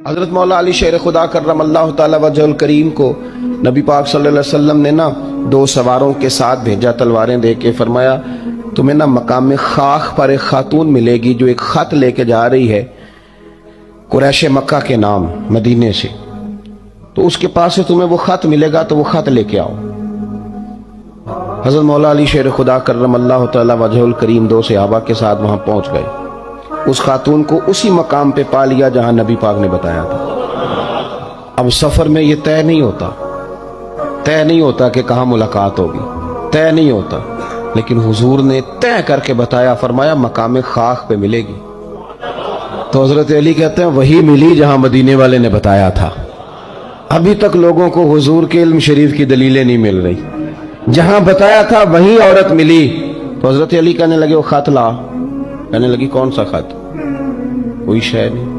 حضرت مولا علی شیر خدا کرم اللہ تعالی وجہ الکریم کو نبی پاک صلی اللہ علیہ وسلم نے نا 2 سواروں کے ساتھ بھیجا، تلواریں دے کے، فرمایا تمہیں نا مقام خاک پر ایک خاتون ملے گی جو ایک خط لے کے جا رہی ہے قریش مکہ کے نام مدینے سے، تو اس کے پاس سے تمہیں وہ خط ملے گا تو وہ خط لے کے آؤ۔ حضرت مولا علی شیر خدا کرم اللہ تعالی وجہ الکریم 2 صحابہ کے ساتھ وہاں پہنچ گئے، اس خاتون کو اسی مقام پہ پا لیا جہاں نبی پاک نے بتایا تھا۔ اب سفر میں یہ طے نہیں ہوتا کہ کہاں ملاقات ہوگی، طے نہیں ہوتا، لیکن حضور نے طے کر کے بتایا، فرمایا مقام خاک پہ ملے گی۔ تو حضرت علی کہتے ہیں وہی ملی جہاں مدینے والے نے بتایا تھا۔ ابھی تک لوگوں کو حضور کے علم شریف کی دلیلیں نہیں مل رہی، جہاں بتایا تھا وہیں عورت ملی۔ تو حضرت علی کہنے لگے وہ خط لا، کہنے لگی کون سا خط؟ کوئی شے نہیں۔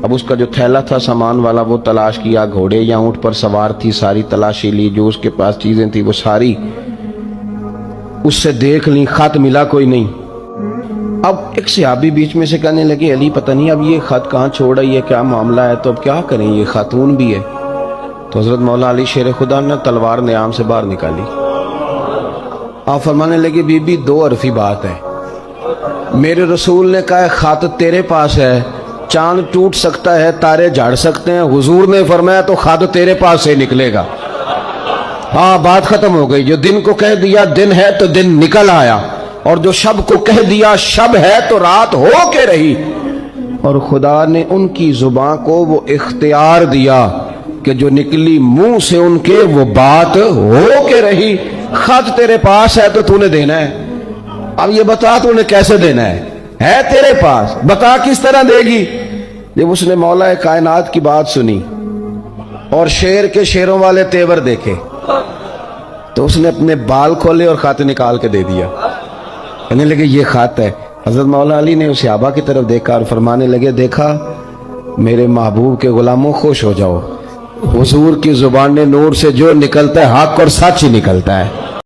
اب اس کا جو تھیلا تھا سامان والا وہ تلاش کیا، گھوڑے یا اونٹ پر سوار تھی، ساری تلاشی لی، جو اس کے پاس چیزیں تھی وہ ساری اس سے دیکھ لی، خط ملا کوئی نہیں۔ اب ایک صحابی بیچ میں سے کہنے لگے علی پتہ نہیں اب یہ خط کہاں چھوڑ رہی ہے، کیا معاملہ ہے، تو اب کیا کریں، یہ خاتون بھی ہے۔ تو حضرت مولا علی شیر خدا نے تلوار نیام سے باہر نکالی، آپ فرمانے لگے بی بی 2 حرفی بات ہے، میرے رسول نے کہا خط تیرے پاس ہے، چاند ٹوٹ سکتا ہے، تارے جھاڑ سکتے ہیں، حضور نے فرمایا تو خط تیرے پاس سے نکلے گا۔ ہاں بات ختم ہو گئی، جو دن کو کہہ دیا دن ہے تو دن نکل آیا، اور جو شب کو کہہ دیا شب ہے تو رات ہو کے رہی، اور خدا نے ان کی زبان کو وہ اختیار دیا کہ جو نکلی منہ سے ان کے وہ بات ہو کے رہی۔ خط تیرے پاس ہے تو نے دینا ہے، اب یہ بتا تو نے کیسے دینا ہے تیرے پاس، بتا کس طرح دے گی۔ جب اس نے مولا کائنات کی بات سنی اور شیر کے شیروں والے تیور دیکھے تو اس نے اپنے بال کھولے اور خط نکال کے دے دیا، کہنے لگے یہ خط ہے۔ حضرت مولا علی نے اس صحابہ کی طرف دیکھا اور فرمانے لگے دیکھا میرے محبوب کے غلاموں خوش ہو جاؤ، حضور کی زبان نور سے جو نکلتا ہے حق اور سچ ہی نکلتا ہے۔